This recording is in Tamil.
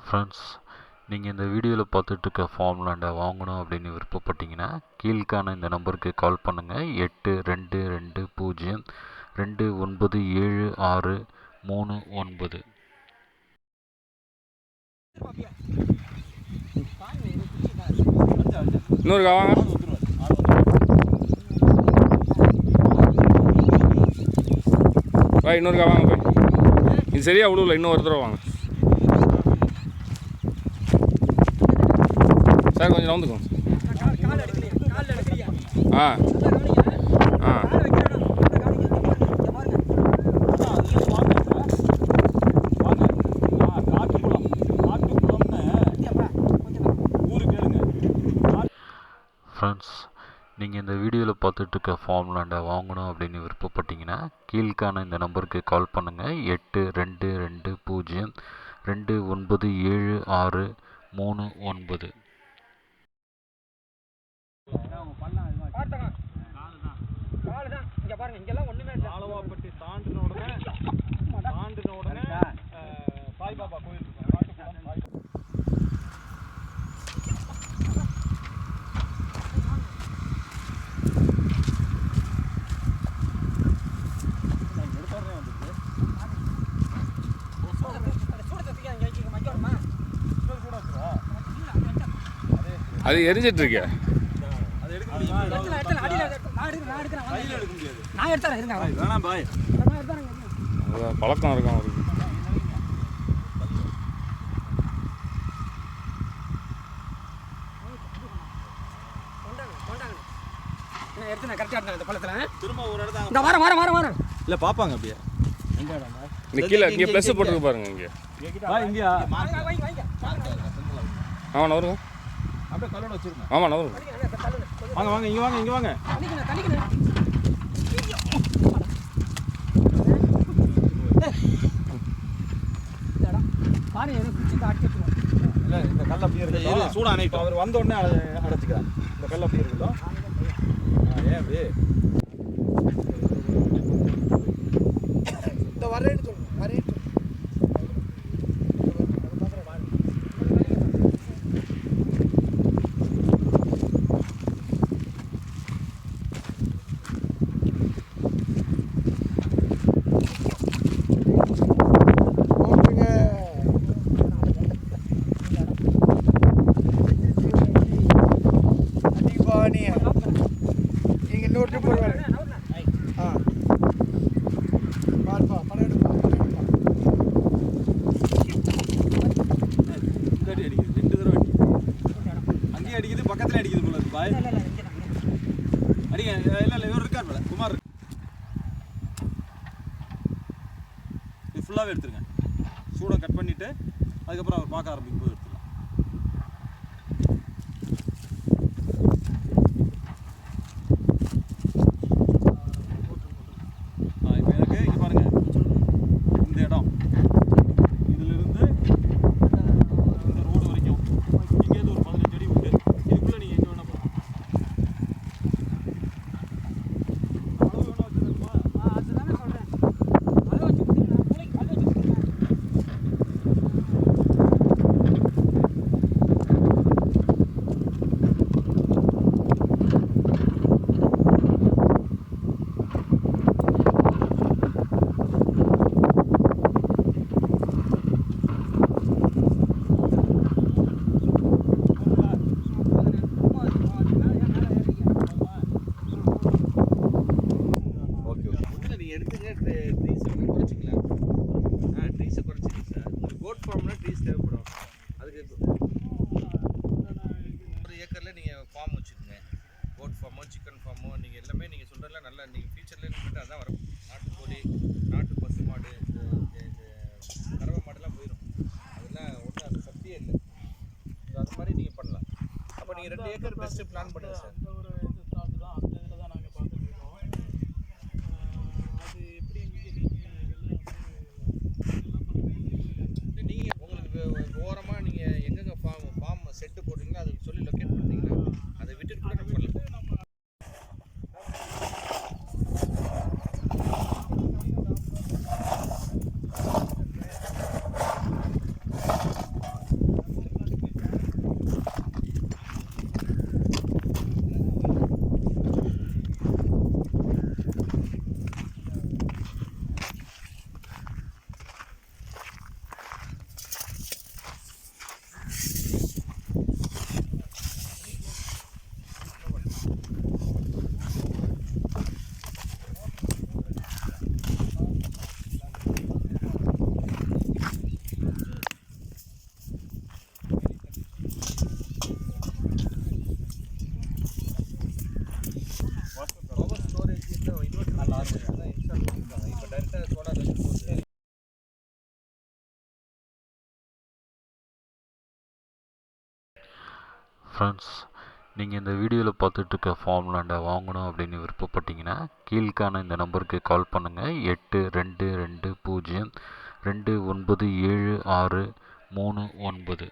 ஃப்ரெண்ட்ஸ், நீங்கள் இந்த வீடியோவில் பார்த்துட்ருக்க ஃபார்ம் லேண்டை வாங்கணும் அப்படின்னு விருப்பப்பட்டீங்கன்னா கீழ்கான இந்த நம்பருக்கு கால் பண்ணுங்கள். 8220297639. இன்னொரு வாங்க. இன்னொரு வாங்க போய். இது சரியாக விடுவில்ல, இன்னும் ஒரு தடவை வாங்க சார். கொஞ்சம் நவுந்துக்கும். ஆ ஆ ஃப்ரெண்ட்ஸ், நீங்கள் இந்த வீடியோவில் பார்த்துட்ருக்க ஃபார்ம் லேண்டை வாங்கணும் அப்படின்னு விருப்பப்பட்டீங்கன்னா கீழ்கான இந்த நம்பருக்கு கால் பண்ணுங்கள். 8220297639. ஆலவாப்பட்டி தாண்டின உடனே சாய்பாபா கோயில் இருக்கு. அது எரிஞ்சிட்டு இருக்க. பழக்கம் இருக்கும் அவருக்கு. இல்ல பாப்பாங்க அப்படியே. கீழே இங்கே ப்ளஸ் போட்டுருக்கு பாருங்க. இங்கே இங்கேயா? ஆமாம் நவருங்க. அப்படியே கல்லோட வச்சிருங்க. ஆமாம் நவருங்க. வாங்க வாங்க, இங்கே வாங்க, இங்கே வாங்க. இல்லை, இந்த கல் அப்படியே இருக்கு. சூடாக அணைக்கும். அவர் வந்த உடனே அடைச்சிக்கிறான். இந்த கல் அப்படியே இருக்குதோ. ஏன் அப்படி இந்த வரேன்னு சொல்லுங்க. வரேன்னு நீங்கள் நோட்டு போடுவாரு. ஆ பாருப்பா, படம் எடுப்பா, படம் எடுப்பா. அடிக்குது 2 தடவை அடிக்குது. அங்கேயும் அடிக்குது, பக்கத்தில் அடிக்குது போல இருக்கு. பாய் அடிங்க. இல்லை இவர் இருக்கார் போல, குமார் இருக்கு. இது ஃபுல்லாகவே எடுத்துருங்க. சூடை கட் பண்ணிவிட்டு அதுக்கப்புறம் அவர் பார்க்க ஆரம்பிக்கும் போது எடுத்துக்கலாம். இப்போ எனக்கு இங்கே பாருங்கள், இந்த இடம் இதிலிருந்து இந்த ரோடு வரைக்கும் இங்கேருந்து ஒரு 15 அடி உண்டு. இதுக்குள்ளே நீங்கள் எங்கே வேணால் போகலாம். அளவு வேணா வச்சுருக்கோமா? அதுதானே சொல்கிறேன். அளவு வச்சு ஃபார்ம் வச்சுக்கோங்க. கோட் ஃபார்மோ சிக்கன் ஃபார்மோ நீங்கள் எல்லாமே நீங்கள் சொல்கிறதுல நல்லா நீங்கள் ஃபியூச்சரில் பண்ணிட்டு அதான் வரும். நாட்டுக்கோழி, நாட்டு பசு மாடு, இந்த கறவை மாடுலாம் போயிடும். அதெல்லாம் ஒன்றும் அது சக்தியே இல்லை. ஸோ அது மாதிரி நீங்கள் பண்ணலாம். அப்போ நீங்கள் 2 ஏக்கர் பெஸ்ட்டு பிளான் பண்ணுங்கள் சார். அந்த ஒரு இது ஸ்டார்ட் தான், அந்த இதில் தான் நாங்கள் பார்த்துருக்கோம். அது எப்படி நீங்கள் உங்களுக்கு ஓரமாக நீங்கள் எங்கெங்கே ஃபார்ம் செட்டு போடுறீங்களோ அதை சொல்லி லொக்கேட் பண்ணிட்டீங்கன்னா அதை விட்டுட்டு கூட நம்ம பண்ணலாம். ஃப்ரெண்ட்ஸ், நீங்கள் இந்த வீடியோவில் பார்த்துட்ருக்க ஃபார்ம்லாண்டை வாங்கணும் அப்படின்னு விருப்பப்பட்டீங்கன்னா கீழ்கான இந்த நம்பருக்கு கால் பண்ணுங்கள். 8220297639.